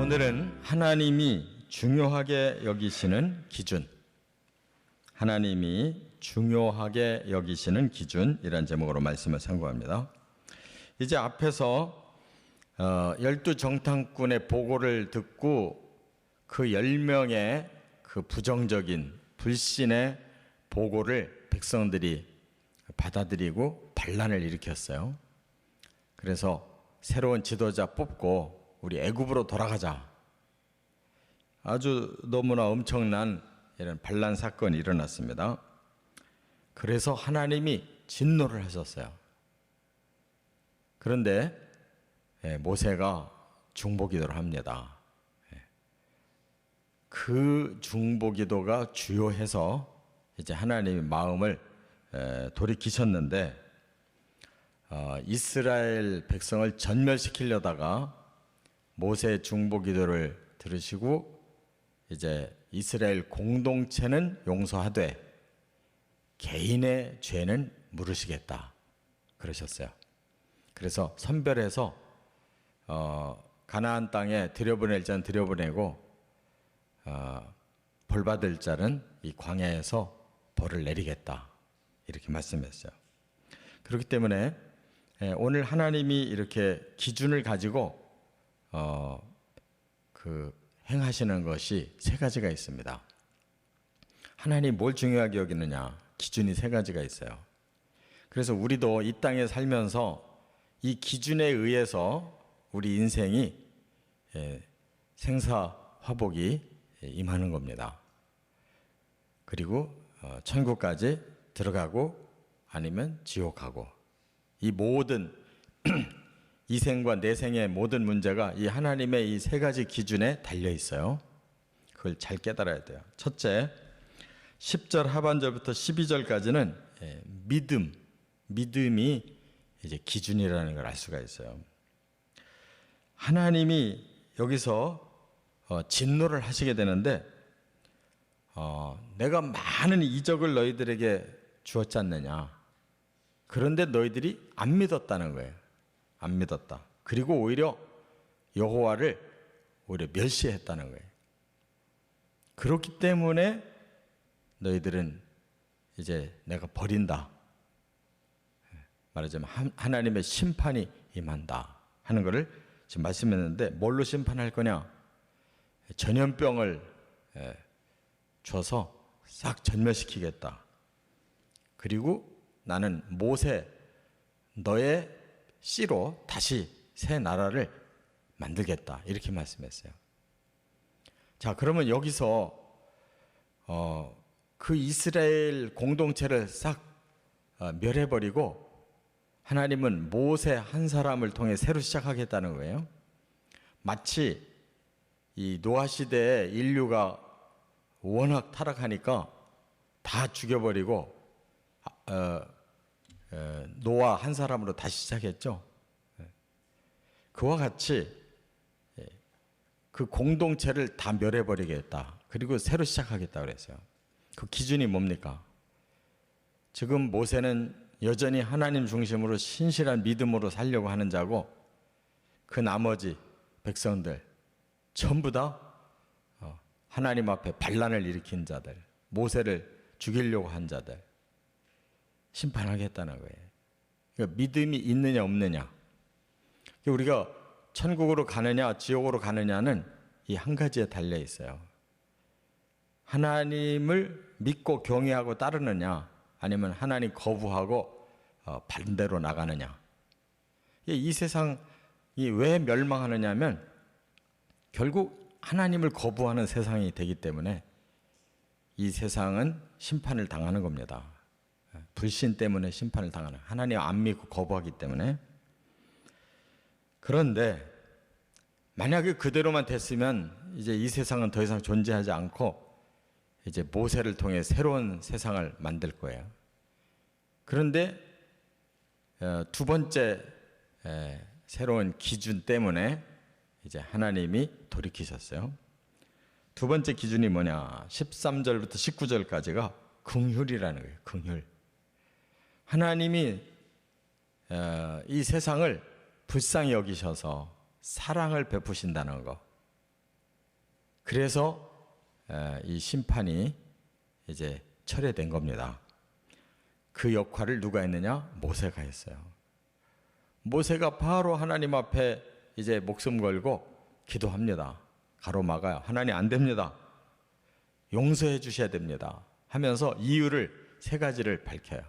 오늘은 하나님이 중요하게 여기시는 기준, 하나님이 중요하게 여기시는 기준이란 제목으로 말씀을 상고합니다. 이제 앞에서 12정탐꾼의 보고를 듣고 그 10명의 그 부정적인 불신의 보고를 백성들이 받아들이고 반란을 일으켰어요. 그래서 새로운 지도자 뽑고 우리 애굽으로 돌아가자. 아주 너무나 엄청난 이런 반란 사건이 일어났습니다. 그래서 하나님이 진노를 하셨어요. 그런데 모세가 중보기도를 합니다. 그 중보기도가 주요해서 이제 하나님의 마음을 돌이키셨는데 이스라엘 백성을 전멸시키려다가 모세의 중보기도를 들으시고 이제 이스라엘 공동체는 용서하되 개인의 죄는 물으시겠다 그러셨어요. 그래서 선별해서 가나안 땅에 들여보낼 자는 들여보내고 벌받을 자는 이 광야에서 벌을 내리겠다 이렇게 말씀했어요. 그렇기 때문에 오늘 하나님이 이렇게 기준을 가지고 행하시는 것이 세 가지가 있습니다. 하나님이 뭘 중요하게 여기느냐? 기준이 세 가지가 있어요. 그래서 우리도 이 땅에 살면서 이 기준에 의해서 우리 인생이 생사화복이 임하는 겁니다. 그리고 천국까지 들어가고 아니면 지옥 가고, 이 모든 이생과 내생의 모든 문제가 이 하나님의 이 세 가지 기준에 달려 있어요. 그걸 잘 깨달아야 돼요. 첫째, 10절 하반절부터 12절까지는 믿음이 이제 기준이라는 걸 알 수가 있어요. 하나님이 여기서 진노를 하시게 되는데 내가 많은 이적을 너희들에게 주었지 않느냐. 그런데 너희들이 안 믿었다는 거예요. 안 믿었다. 그리고 오히려 여호와를 오히려 멸시했다는 거예요. 그렇기 때문에 너희들은 이제 내가 버린다. 말하자면 하나님의 심판이 임한다 하는 것을 지금 말씀했는데, 뭘로 심판할 거냐? 전염병을 줘서 싹 전멸시키겠다. 그리고 나는 모세 너의 씨로 다시 새 나라를 만들겠다 이렇게 말씀했어요. 자, 그러면 여기서 그 이스라엘 공동체를 싹 멸해버리고 하나님은 모세 한 사람을 통해 새로 시작하겠다는 거예요. 마치 이 노아 시대에 인류가 워낙 타락하니까 다 죽여버리고 노아 한 사람으로 다시 시작했죠. 그와 같이 그 공동체를 다 멸해버리겠다. 그리고 새로 시작하겠다 그랬어요. 그 기준이 뭡니까? 지금 모세는 여전히 하나님 중심으로 신실한 믿음으로 살려고 하는 자고, 그 나머지 백성들 전부 다 하나님 앞에 반란을 일으킨 자들, 모세를 죽이려고 한 자들 심판하겠다는 거예요. 그러니까 믿음이 있느냐 없느냐, 우리가 천국으로 가느냐 지옥으로 가느냐는 이 한 가지에 달려 있어요. 하나님을 믿고 경외하고 따르느냐, 아니면 하나님 거부하고 반대로 나가느냐. 이 세상이 왜 멸망하느냐 하면 결국 하나님을 거부하는 세상이 되기 때문에 이 세상은 심판을 당하는 겁니다. 불신 때문에 심판을 당하는, 하나님 안 믿고 거부하기 때문에. 그런데 만약에 그대로만 됐으면 이제 이 세상은 더 이상 존재하지 않고 이제 모세를 통해 새로운 세상을 만들 거예요. 그런데 두 번째 새로운 기준 때문에 이제 하나님이 돌이키셨어요. 두 번째 기준이 뭐냐? 13절부터 19절까지가 긍휼이라는 거예요. 긍휼. 하나님이 이 세상을 불쌍히 여기셔서 사랑을 베푸신다는 거. 그래서 이 심판이 이제 철회된 겁니다. 그 역할을 누가 했느냐? 모세가 했어요. 모세가 바로 하나님 앞에 이제 목숨 걸고 기도합니다. 가로막아요. 하나님 안 됩니다. 용서해 주셔야 됩니다. 하면서 이유를 세 가지를 밝혀요.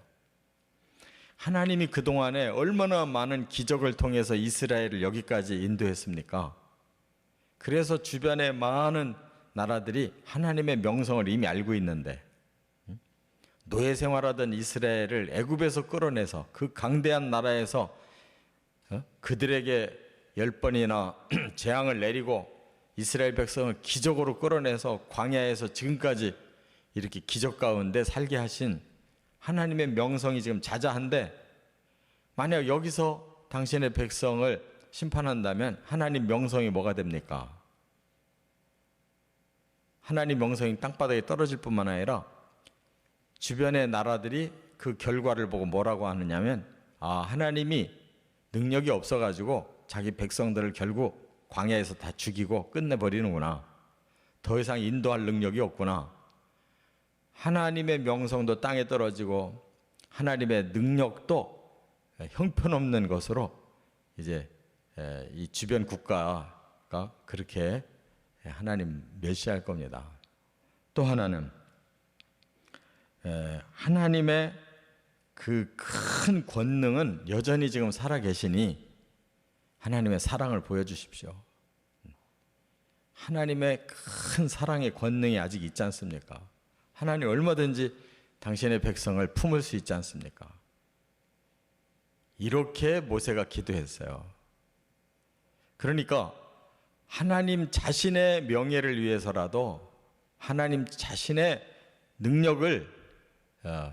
하나님이 그동안에 얼마나 많은 기적을 통해서 이스라엘을 여기까지 인도했습니까? 그래서 주변의 많은 나라들이 하나님의 명성을 이미 알고 있는데, 노예 생활하던 이스라엘을 애굽에서 끌어내서 그 강대한 나라에서 그들에게 10번이나 재앙을 내리고 이스라엘 백성을 기적으로 끌어내서 광야에서 지금까지 이렇게 기적 가운데 살게 하신 하나님의 명성이 지금 자자한데, 만약 여기서 당신의 백성을 심판한다면 하나님 명성이 뭐가 됩니까? 하나님 명성이 땅바닥에 떨어질 뿐만 아니라 주변의 나라들이 그 결과를 보고 뭐라고 하느냐면, 하나님이 능력이 없어가지고 자기 백성들을 결국 광야에서 다 죽이고 끝내버리는구나. 더 이상 인도할 능력이 없구나. 하나님의 명성도 땅에 떨어지고 하나님의 능력도 형편없는 것으로 이제 이 주변 국가가 그렇게 하나님 멸시할 겁니다. 또 하나는 하나님의 그 큰 권능은 여전히 지금 살아계시니 하나님의 사랑을 보여주십시오. 하나님의 큰 사랑의 권능이 아직 있지 않습니까? 하나님 얼마든지 당신의 백성을 품을 수 있지 않습니까? 이렇게 모세가 기도했어요. 그러니까 하나님 자신의 명예를 위해서라도, 하나님 자신의 능력을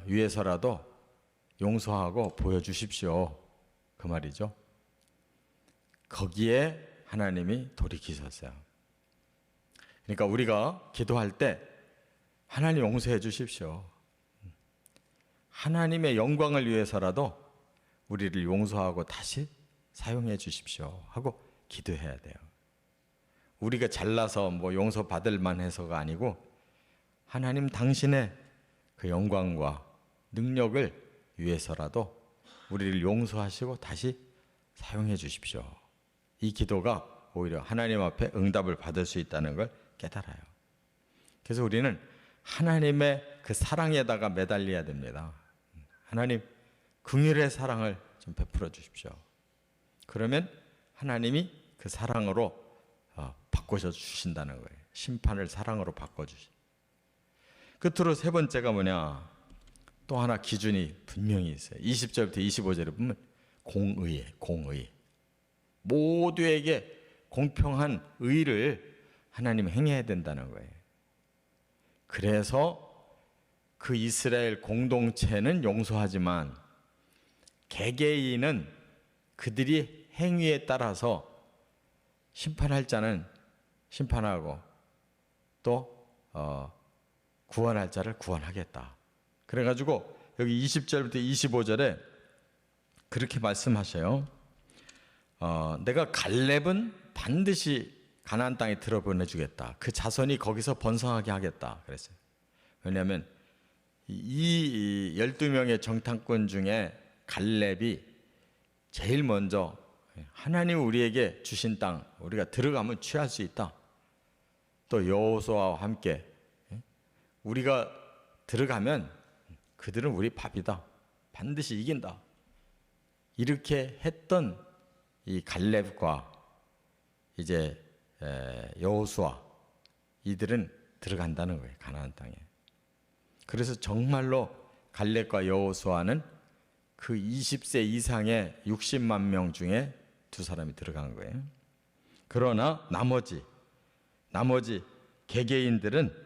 위해서라도 용서하고 보여주십시오. 그 말이죠. 거기에 하나님이 돌이키셨어요. 그러니까 우리가 기도할 때 하나님 용서해 주십시오. 하나님의 영광을 위해서라도 우리를 용서하고 다시 사용해 주십시오 하고 기도해야 돼요. 우리가 잘나서 뭐 용서받을 만해서가 아니고 하나님 당신의 그 영광과 능력을 위해서라도 우리를 용서하시고 다시 사용해 주십시오. 이 기도가 오히려 하나님 앞에 응답을 받을 수 있다는 걸 깨달아요. 그래서 우리는 하나님의 그 사랑에다가 매달려야 됩니다. 하나님 긍휼의 사랑을 좀 베풀어 주십시오. 그러면 하나님이 그 사랑으로 바꿔 주신다는 거예요. 심판을 사랑으로 바꿔주시. 끝으로 세 번째가 뭐냐? 또 하나 기준이 분명히 있어요. 20절부터 25절에 보면 공의에 공의. 모두에게 공평한 의를 하나님 행해야 된다는 거예요. 그래서 그 이스라엘 공동체는 용서하지만 개개인은 그들이 행위에 따라서 심판할 자는 심판하고 또 구원할 자를 구원하겠다. 그래가지고 여기 20절부터 25절에 그렇게 말씀하셔요. 내가 갈렙은 반드시 가나안 땅에 들어보내주겠다. 그 자손이 거기서 번성하게 하겠다. 그랬어요. 왜냐하면 이 12명의 정탐꾼 중에 갈렙이 제일 먼저 하나님 우리에게 주신 땅 우리가 들어가면 취할 수 있다. 또 여호수아와 함께 우리가 들어가면 그들은 우리 밥이다. 반드시 이긴다. 이렇게 했던 이 갈렙과 이제 여호수아 이들은 들어간다는 거예요. 가나안 땅에. 그래서 정말로 갈렙과 여호수아는 그 20세 이상의 60만 명 중에 두 사람이 들어간 거예요. 그러나 나머지 개개인들은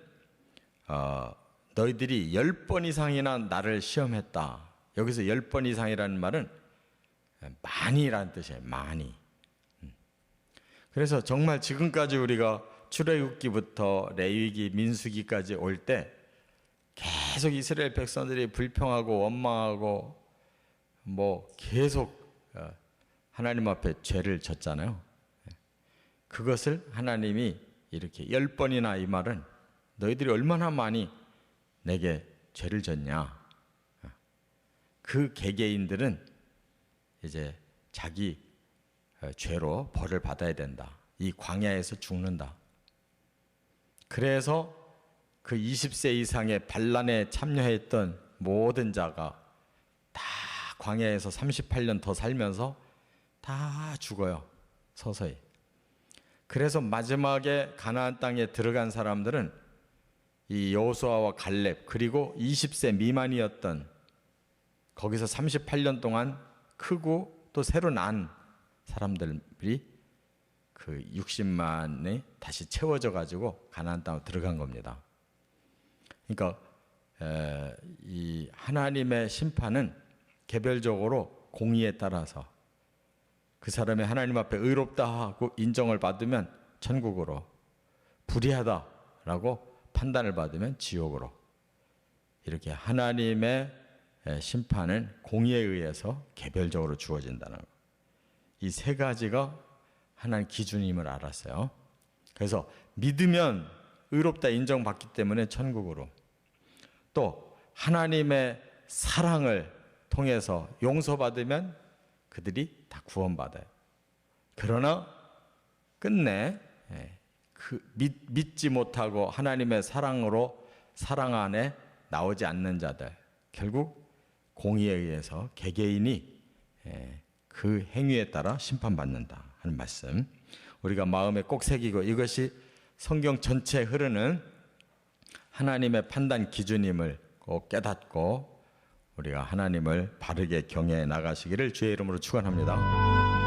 너희들이 10번 이상이나 나를 시험했다. 여기서 10번 이상이라는 말은 많이라는 뜻이에요. 많이. 그래서 정말 지금까지 우리가 출애굽기부터 레위기, 민수기까지 올 때 계속 이스라엘 백성들이 불평하고 원망하고 뭐 계속 하나님 앞에 죄를 졌잖아요. 그것을 하나님이 이렇게 10번이나 이 말은 너희들이 얼마나 많이 내게 죄를 졌냐. 그 개개인들은 이제 자기 죄로 벌을 받아야 된다. 이 광야에서 죽는다. 그래서 그 20세 이상의 반란에 참여했던 모든 자가 다 광야에서 38년 더 살면서 다 죽어요. 서서히. 그래서 마지막에 가나안 땅에 들어간 사람들은 이 여호수아와 갈렙 그리고 20세 미만이었던 거기서 38년 동안 크고 또 새로 난 사람들이 그 60만이 다시 채워져 가지고 가나안 땅으로 들어간 겁니다. 그러니까 이 하나님의 심판은 개별적으로 공의에 따라서 그 사람이 하나님 앞에 의롭다 하고 인정을 받으면 천국으로, 불의하다라고 판단을 받으면 지옥으로, 이렇게 하나님의 심판은 공의에 의해서 개별적으로 주어진다는 것. 이 세 가지가 하나님 기준임을 알았어요. 그래서 믿으면 의롭다 인정받기 때문에 천국으로, 또 하나님의 사랑을 통해서 용서받으면 그들이 다 구원받아요. 그러나 끝내 그 믿지 못하고 하나님의 사랑으로 사랑 안에 나오지 않는 자들, 결국 공의에 의해서 개개인이 그 행위에 따라 심판받는다 하는 말씀, 우리가 마음에 꼭 새기고 이것이 성경 전체에 흐르는 하나님의 판단 기준임을 꼭 깨닫고 우리가 하나님을 바르게 경외해 나가시기를 주의 이름으로 축원합니다.